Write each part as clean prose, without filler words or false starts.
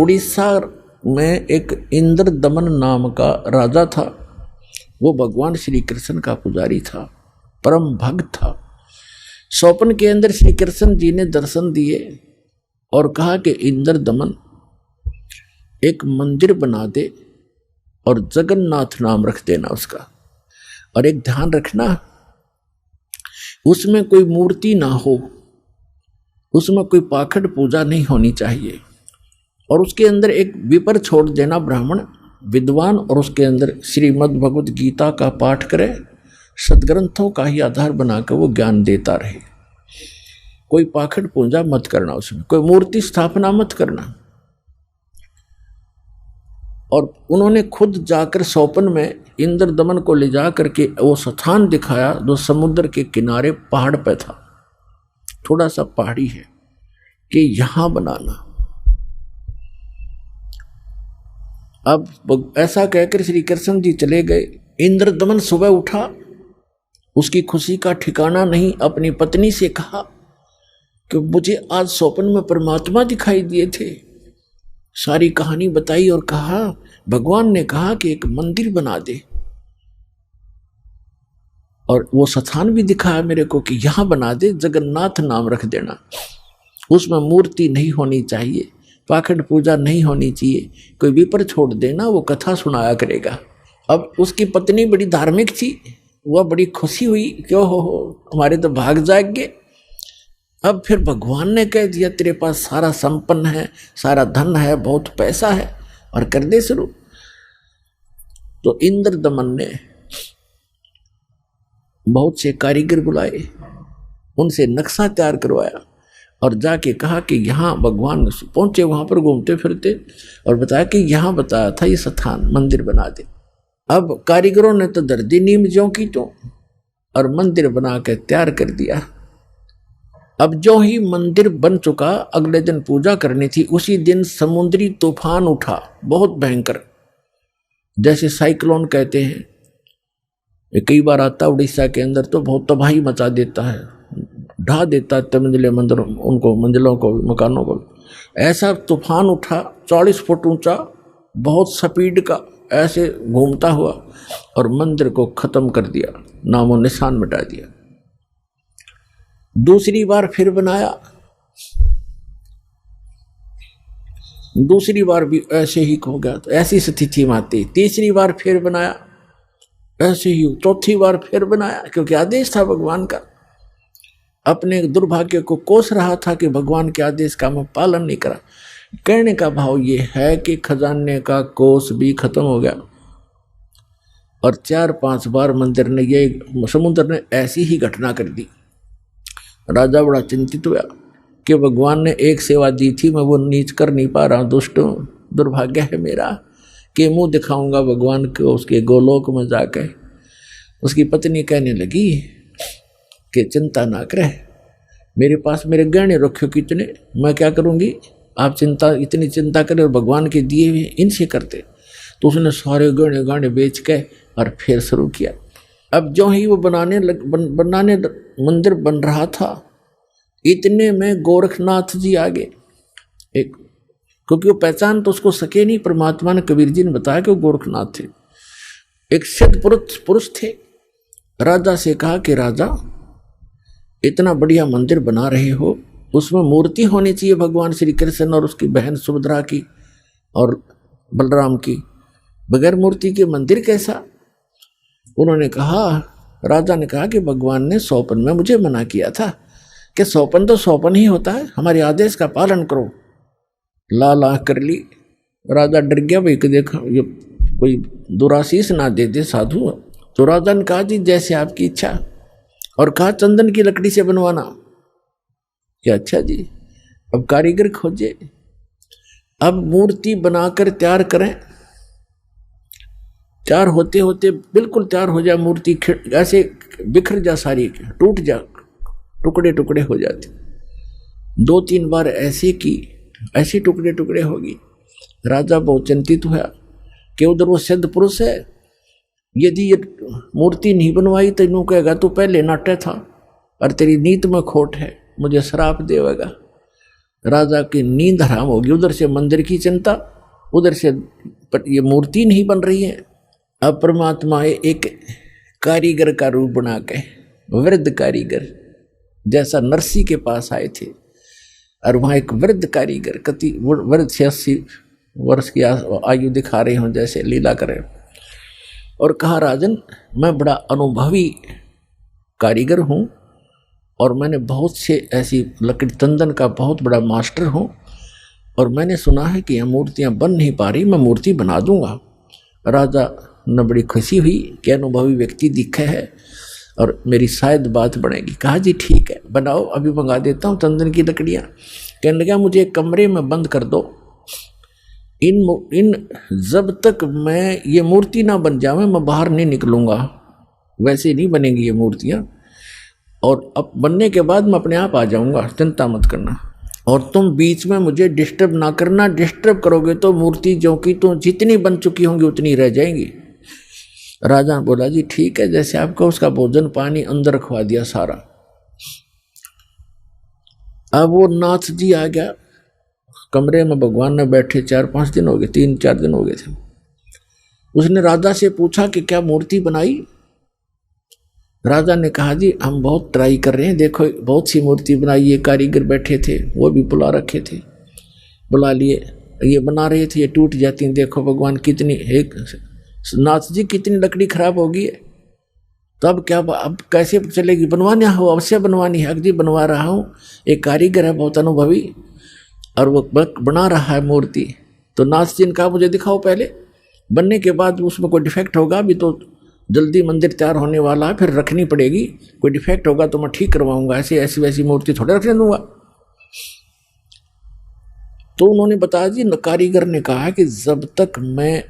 उड़ीसा में एक इंद्र दमन नाम का राजा था। वो भगवान श्री कृष्ण का पुजारी था, परम भक्त था। स्वप्न के अंदर श्री कृष्ण जी ने दर्शन दिए और कहा कि इंद्र दमन एक मंदिर बना दे और जगन्नाथ नाम रख देना उसका, और एक ध्यान रखना उसमें कोई मूर्ति ना हो, उसमें कोई पाखंड पूजा नहीं होनी चाहिए, और उसके अंदर एक विपर छोड़ देना ब्राह्मण विद्वान, और उसके अंदर श्रीमद् भगवद गीता का पाठ करे, सदग्रंथों का ही आधार बनाकर वो ज्ञान देता रहे। कोई पाखंड पूजा मत करना, उसमें कोई मूर्ति स्थापना मत करना। और उन्होंने खुद जाकर स्वप्न में इंद्र दमन को ले जा करके वो स्थान दिखाया जो समुद्र के किनारे पहाड़ पे था, थोड़ा सा पहाड़ी है, कि यहां बनाना। अब ऐसा कहकर श्री कृष्ण जी चले गए। इंद्र दमन सुबह उठा, उसकी खुशी का ठिकाना नहीं। अपनी पत्नी से कहा कि मुझे आज स्वप्न में परमात्मा दिखाई दिए थे। सारी कहानी बताई और कहा भगवान ने कहा कि एक मंदिर बना दे, और वो स्थान भी दिखाया मेरे को कि यहां बना दे, जगन्नाथ नाम रख देना, उसमें मूर्ति नहीं होनी चाहिए, पाखंड पूजा नहीं होनी चाहिए, कोई विपर छोड़ देना, वो कथा सुनाया करेगा। अब उसकी पत्नी बड़ी धार्मिक थी, वह बड़ी खुशी हुई, क्यों हो हमारे तो भाग जाग गए। अब फिर भगवान ने कह दिया तेरे पास सारा संपन्न है, सारा धन है, बहुत पैसा है, और कर दे शुरू। तो इंद्र दमन ने बहुत से कारीगर बुलाए, उनसे नक्शा तैयार करवाया, और जाके कहा कि यहाँ भगवान पहुंचे, वहां पर घूमते फिरते, और बताया कि यहाँ बताया था ये स्थान मंदिर बना दे। अब कारीगरों ने तो दर्दी नीम ज्यों की तो, और मंदिर बना के तैयार कर दिया। अब जो ही मंदिर बन चुका, अगले दिन पूजा करनी थी, उसी दिन समुद्री तूफान उठा, बहुत भयंकर, जैसे साइक्लोन कहते हैं। ये कई बार आता उड़ीसा के अंदर, तो बहुत तबाही मचा देता है, ढा देता है मंजिले मंदिरों उनको, मंजिलों को, मकानों को। ऐसा तूफान उठा 40 फुट ऊंचा, बहुत स्पीड का, ऐसे घूमता हुआ, और मंदिर को खत्म कर दिया, नामो निशान मिटा दिया। दूसरी बार फिर बनाया, दूसरी बार भी ऐसे ही हो गया, तो ऐसी स्थिति में आती। तीसरी बार फिर बनाया, ऐसे ही। चौथी बार फिर बनाया, क्योंकि आदेश था भगवान का। अपने दुर्भाग्य को कोस रहा था कि भगवान के आदेश का मैं पालन नहीं करा। कहने का भाव ये है कि खजाने का कोस भी खत्म हो गया, और 4-5 बार मंदिर ने, ये समुद्र ने ऐसी ही घटना कर दी। राजा बड़ा चिंतित हुआ कि भगवान ने एक सेवा दी थी, मैं वो नीच कर नहीं पा रहा, दुष्टों, दुर्भाग्य है मेरा कि मुंह दिखाऊंगा भगवान को उसके गोलोक में जाकर। उसकी पत्नी कहने लगी कि चिंता ना करे, मेरे पास मेरे गहने रखे कितने, मैं क्या करूंगी, आप इतनी चिंता करें, और भगवान के दिए हुए इनसे करते। तो उसने सारे गहने गाने बेच के और फिर शुरू किया। अब जो ही वो बनाने मंदिर बन रहा था, इतने में गोरखनाथ जी आ गए। एक, क्योंकि वो पहचान तो उसको सके नहीं, परमात्मा ने, कबीर जी ने बताया कि वो गोरखनाथ थे। एक सिद्ध पुरुष थे। राजा से कहा कि राजा, इतना बढ़िया मंदिर बना रहे हो, उसमें मूर्ति होनी चाहिए भगवान श्री कृष्ण और उसकी बहन सुभद्रा की और बलराम की, बगैर मूर्ति के मंदिर कैसा। उन्होंने कहा, राजा ने कहा कि भगवान ने स्वप्न में मुझे मना किया था कि स्वप्न तो स्वप्न ही होता है, हमारे आदेश का पालन करो। लाल आंख कर ली। राजा डर गया, भाई कि देखो ये कोई दुराशीष ना दे दे साधु। तो राजा ने कहा जी जैसे आपकी इच्छा, और कहा चंदन की लकड़ी से बनवाना। क्या अच्छा जी। अब कारीगर खोजे, अब मूर्ति बनाकर तैयार करें। तैयार होते होते बिल्कुल तैयार हो जाए मूर्ति, ऐसे बिखर जा, सारी टूट जा, टुकड़े टुकड़े हो जाते। 2-3 बार ऐसे की, ऐसे टुकड़े टुकड़े होगी। राजा बहुत चिंतित हुआ कि उधर वो सिद्ध पुरुष है, यदि ये मूर्ति नहीं बनवाई तो इन्हों कहेगा तू पहले नाट्य था और तेरी नीत में खोट है, मुझे श्राप देगा। राजा की नींद हराम होगी। उधर से मंदिर की चिंता, उधर से ये मूर्ति नहीं बन रही है। अब परमात्मा एक कारीगर का रूप बना के, वृद्ध कारीगर जैसा नरसी के पास आए थे, और वहाँ एक वृद्ध कारीगर कति वृद्ध 86 वर्ष की आयु दिखा रहे हों जैसे लीला करें, और कहा राजन मैं बड़ा अनुभवी कारीगर हूँ और मैंने बहुत से ऐसी लकड़ी तंदन का बहुत बड़ा मास्टर हूँ, और मैंने सुना है कि यह मूर्तियाँ बन नहीं पा रही, मैं मूर्ति बना दूंगा। राजा ने बड़ी खुशी हुई कि अनुभवी व्यक्ति दिखे है और मेरी शायद बात बनेगी। कहा जी ठीक है बनाओ, अभी मंगा देता हूँ तंदन की लकड़ियाँ। कहने लगा मुझे एक कमरे में बंद कर दो, इन जब तक मैं ये मूर्ति ना बन जावे मैं बाहर नहीं निकलूँगा, वैसे नहीं बनेंगी ये मूर्तियाँ, और अब बनने के बाद मैं अपने आप आ जाऊँगा, चिंता मत करना, और तुम बीच में मुझे डिस्टर्ब ना करना, डिस्टर्ब करोगे तो मूर्ति जो कि तुम जितनी बन चुकी होंगी उतनी रह जाएंगी। राजा बोला जी ठीक है जैसे आपको। उसका भोजन पानी अंदर रखवा दिया सारा। अब वो नाथ जी आ गया कमरे में, भगवान ने बैठे 4-5 दिन हो गए, 3-4 दिन हो गए थे। उसने राजा से पूछा कि क्या मूर्ति बनाई? राजा ने कहा जी हम बहुत ट्राई कर रहे हैं, देखो बहुत सी मूर्ति बनाई, ये कारीगर बैठे थे वो भी बुला रखे थे, बुला लिए, ये बना रहे थे, ये टूट जाती हैं, देखो भगवान कितनी, एक नाथ जी कितनी लकड़ी खराब होगी है, तो अब क्या, अब कैसे चलेगी? बनवानी हो, अवश्य बनवानी है। जी बनवा रहा हूँ, एक कारीगर है बहुत अनुभवी और वो बना रहा है मूर्ति। तो नाथ जी ने कहा मुझे दिखाओ पहले, बनने के बाद उसमें कोई डिफेक्ट होगा, अभी तो जल्दी मंदिर तैयार होने वाला है, फिर रखनी पड़ेगी, कोई डिफेक्ट होगा तो मैं ठीक करवाऊंगा, ऐसी वैसी मूर्ति थोड़े रखने दूंगा। तो उन्होंने बताया जी, कारीगर ने कहा कि जब तक मैं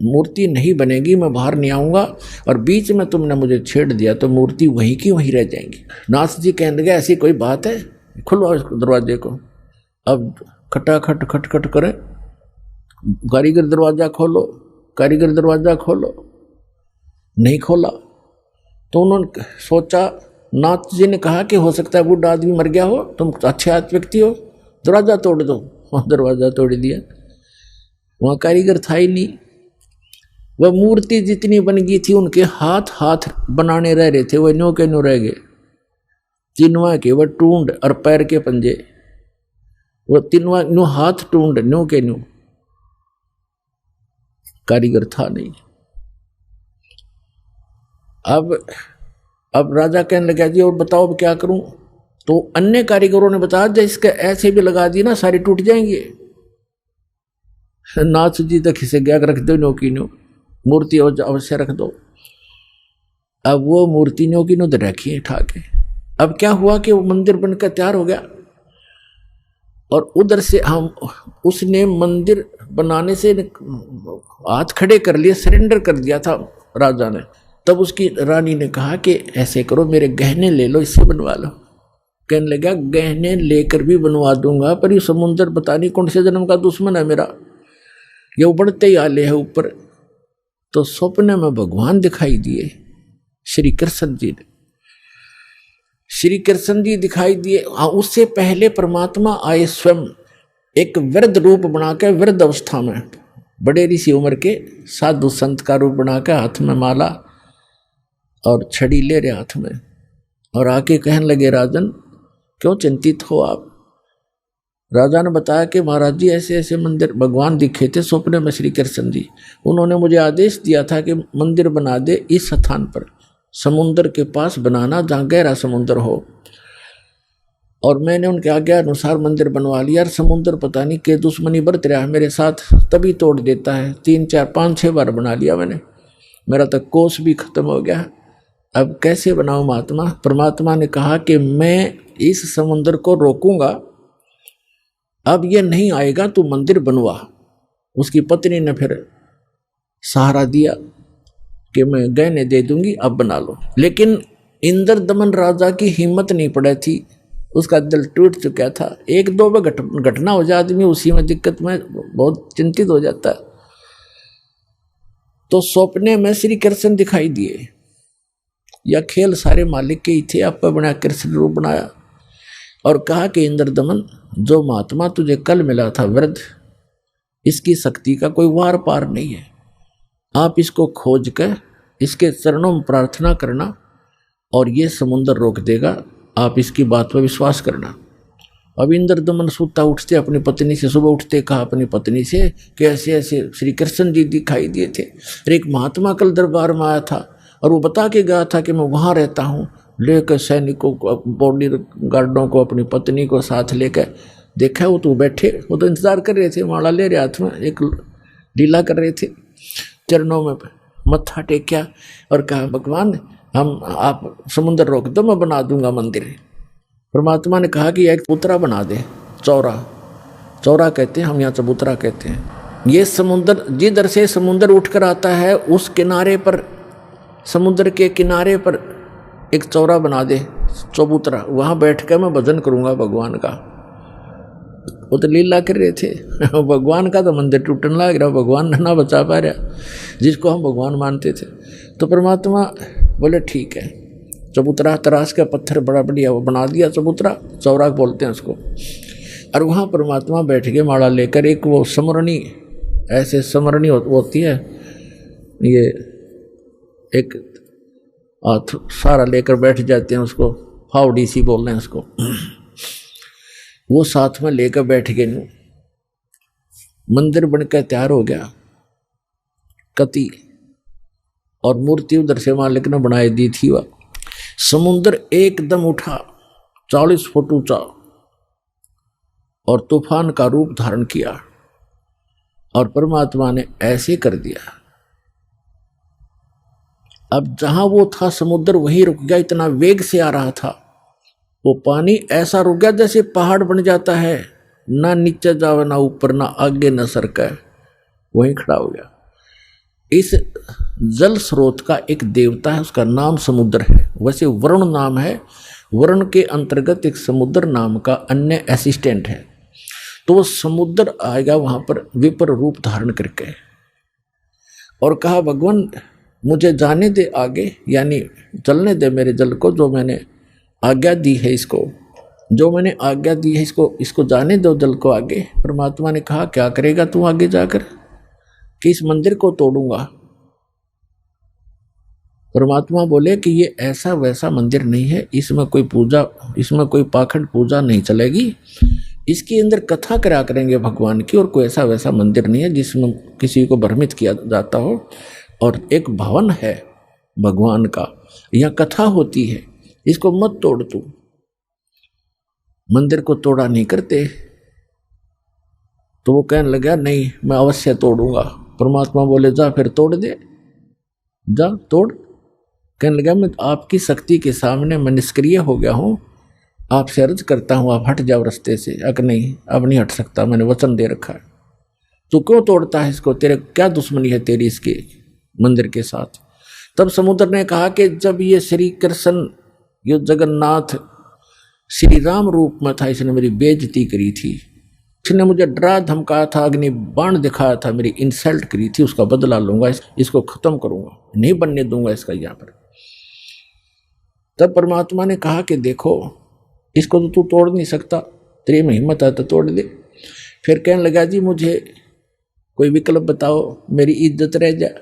मूर्ति नहीं बनेगी मैं बाहर नहीं आऊंगा, और बीच में तुमने मुझे छेड़ दिया तो मूर्ति वहीं की वहीं रह जाएंगी। नाथ जी कहने लगे ऐसी कोई बात है, खुलवाओ इस दरवाजे को। अब खटाखट खटखट करें, कारीगर दरवाजा खोलो, कारीगर दरवाजा खोलो, नहीं खोला। तो उन्होंने सोचा, नाथ जी ने कहा कि हो सकता है बूढ़ा आदमी मर गया हो, तुम अच्छे व्यक्ति हो, दरवाजा तोड़ दो। वहाँ दरवाजा तोड़ दिया, वहाँ कारीगर था ही नहीं। वह मूर्ति जितनी बन गई थी उनके हाथ बनाने रह रहे थे, वह न्यू के न्यू रह गए, तीनवा के वह टूंड और पैर के पंजे, वो तीनवा न्यू हाथ टूंड न्यू के न्यू, कारीगर था नहीं। अब राजा कहने लगा जी और बताओ अब क्या करूं? तो अन्य कारीगरों ने बताया जब इसके ऐसे भी लगा दी ना सारी टूट जाएंगे। नाथ जी तक इसे गया रख दो, नो की नो मूर्ति अवश्य रख दो। अब वो मूर्ति नो की नो तो रखी उठा के। अब क्या हुआ कि वो मंदिर बनकर तैयार हो गया, और उधर से हम उसने मंदिर बनाने से हाथ खड़े कर लिए, सरेंडर कर दिया था राजा ने। तब उसकी रानी ने कहा कि ऐसे करो मेरे गहने ले लो, इससे बनवा लो। कहने लगा गहने लेकर भी बनवा दूंगा, पर ये समुंदर पता नहीं कौन से जन्म का दुश्मन है मेरा, ये उबड़ते ही आले है ऊपर। तो सपने में भगवान दिखाई दिए, श्री कृष्ण जी ने, श्री कृष्ण जी दिखाई दिए। उससे पहले परमात्मा आए स्वयं एक वृद्ध रूप बनाकर, वृद्ध अवस्था में बड़े ऋषि उम्र के साधु संत का रूप बनाकर, हाथ में माला और छड़ी ले रहे हाथ में, और आके कहने लगे राजन क्यों चिंतित हो आप? राजा ने बताया कि महाराज जी ऐसे ऐसे मंदिर भगवान दिखे थे सपने में श्री कृष्ण जी, उन्होंने मुझे आदेश दिया था कि मंदिर बना दे इस स्थान पर, समुद्र के पास बनाना जहाँ गहरा समुद्र हो, और मैंने उनके आज्ञा अनुसार मंदिर बनवा लिया। और समुद्र पता नहीं के दुश्मनी बरत रहा है मेरे साथ, तभी तोड़ देता है, 3 4 5 6 बार बना लिया मैंने, मेरा तक कोष भी खत्म हो गया। अब कैसे बनाऊं महात्मा? परमात्मा ने कहा कि मैं इस समुद्र को रोकूंगा, अब ये नहीं आएगा, तू मंदिर बनवा। उसकी पत्नी ने फिर सहारा दिया कि मैं गहने दे दूंगी, अब बना लो। लेकिन इंद्र दमन राजा की हिम्मत नहीं पड़ी थी, उसका दिल टूट चुका था। 1-2 बार घटना हो जाए आदमी उसी में दिक्कत में बहुत चिंतित हो जाता है। तो सपने में श्री कृष्ण दिखाई दिए, या खेल सारे मालिक के ही थे, आप बना कृष्ण रूप बनाया। और कहा कि इंद्रदमन, जो महात्मा तुझे कल मिला था वृद्ध, इसकी शक्ति का कोई वार पार नहीं है। आप इसको खोज कर इसके चरणों में प्रार्थना करना और ये समुद्र रोक देगा। आप इसकी बात पर विश्वास करना। अब इंद्रदमन सूता उठते अपनी पत्नी से, सुबह उठते कहा अपनी पत्नी से कि ऐसे ऐसे श्री कृष्ण जी दिखाई दिए थे और एक महात्मा कल दरबार में आया था और वो बता के गया था कि मैं वहाँ रहता हूँ। लेकर सैनिकों को, बॉडी गार्डों को, अपनी पत्नी को साथ लेकर देखा, वो तो बैठे, वो तो इंतजार कर रहे थे, माला ले रहे हाथ में, एक लीला कर रहे थे। चरणों में मत्था टेक्या और कहा भगवान आप समुद्र रोक दो, मैं बना दूंगा मंदिर। परमात्मा ने कहा कि एक चबूतरा बना दे, चौरा कहते हैं हम यहाँ, चबूतरा कहते हैं। ये समुद्र जिधर से समुद्र उठकर आता है उस किनारे पर, समुद्र के किनारे पर एक चौरा बना दे, चबूतरा, वहाँ बैठ कर मैं भजन करूँगा भगवान का। वो तो लीला कर रहे थे, भगवान का तो मंदिर टूटने लग रहा, भगवान ना बचा पा रहा जिसको हम भगवान मानते थे। तो परमात्मा बोले ठीक है, चबूतरा तराश का पत्थर बड़ा बढ़िया वो बना दिया, चबूतरा, चौरा बोलते हैं उसको। और वहाँ परमात्मा बैठ के माला लेकर, एक वो समरणी, ऐसे समरणी होती है, ये एक सारा लेकर बैठ जाते हैं, उसको फावड़ी सी बोल रहे हैं उसको, वो साथ में लेकर बैठ गए। मंदिर बनकर तैयार हो गया, कति और मूर्ति उधर से मालिक ने बनाई दी थी। वह समुद्र एकदम उठा 40 फुट ऊंचा और तूफान का रूप धारण किया और परमात्मा ने ऐसे कर दिया। अब जहां वो था समुद्र वहीं रुक गया, इतना वेग से आ रहा था वो पानी, ऐसा रुक गया जैसे पहाड़ बन जाता है, ना नीचे जावे ना ऊपर, ना आगे ना सरका, वहीं खड़ा हो गया। इस जल स्रोत का एक देवता है, उसका नाम समुद्र है। वैसे वरुण नाम है, वरुण के अंतर्गत एक समुद्र नाम का अन्य असिस्टेंट है। तो वो समुद्र आएगा वहां पर विपर रूप धारण करके और कहा भगवान मुझे जाने दे आगे, यानी चलने दे मेरे जल को, जो मैंने आज्ञा दी है इसको, जो मैंने आज्ञा दी है इसको जाने दो जल को आगे। परमात्मा ने कहा क्या करेगा तू आगे जाकर? कि इस मंदिर को तोड़ूंगा। परमात्मा बोले कि ये ऐसा वैसा मंदिर नहीं है, इसमें कोई पूजा, इसमें कोई पाखंड पूजा नहीं चलेगी, इसके अंदर कथा करा करेंगे भगवान की, और कोई ऐसा वैसा मंदिर नहीं है जिसमें किसी को भ्रमित किया जाता हो। और एक भवन है भगवान का, यहाँ कथा होती है, इसको मत तोड़ तू। मंदिर को तोड़ा नहीं करते। तो वो कहने लगा नहीं मैं अवश्य तोड़ूंगा। परमात्मा बोले जा फिर तोड़ दे, जा तोड़। कहने लगा मैं आपकी शक्ति के सामने मैं निष्क्रिय हो गया हूँ, आपसे अर्ज करता हूँ आप हट जाओ रास्ते से। अक नहीं, अब नहीं हट सकता, मैंने वचन दे रखा है। तू क्यों तोड़ता है इसको, तेरे क्या दुश्मनी है तेरी इसके मंदिर के साथ? तब समुद्र ने कहा कि जब ये श्री कृष्ण, ये जगन्नाथ श्री राम रूप में था, इसने मेरी बेइज्जती करी थी, इसने मुझे डरा धमकाया था, अग्नि बाण दिखाया था, मेरी इंसल्ट करी थी, उसका बदला लूंगा, इसको खत्म करूंगा, नहीं बनने दूंगा इसका यहाँ पर। तब परमात्मा ने कहा कि देखो इसको तो तू तोड़ नहीं सकता, तेरे में हिम्मत है तो तोड़ दे। फिर कहने लगा जी मुझे कोई विकल्प बताओ, मेरी इज्जत रह जाए।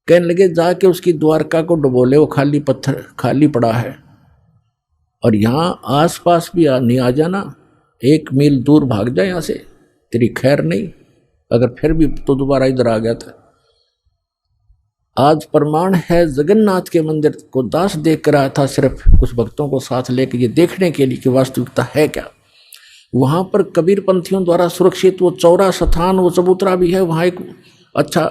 कहने लगे जाके उसकी द्वारका को डुबो ले, वो खाली पत्थर खाली पड़ा है, और यहाँ आसपास भी नहीं आ जाना, 1 मील दूर भाग जाए यहाँ से, तेरी खैर नहीं। अगर फिर भी तो दोबारा इधर आ गया था। आज प्रमाण है जगन्नाथ के मंदिर को दास देख कर आया था, सिर्फ कुछ भक्तों को साथ लेकर ये देखने के लिए कि वास्तविकता है क्या। वहाँ पर कबीर पंथियों द्वारा सुरक्षित वो चौरा स्थान, वो चबूतरा भी है, वहाँ एक अच्छा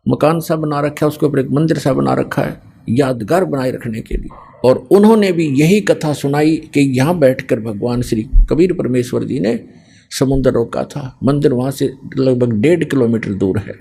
मकान सा बना रखा है, उसके ऊपर एक मंदिर सा बना रखा है यादगार बनाए रखने के लिए। और उन्होंने भी यही कथा सुनाई कि यहाँ बैठकर भगवान श्री कबीर परमेश्वर जी ने समुद्र रोका था। मंदिर वहाँ से लगभग 1.5 किलोमीटर दूर है।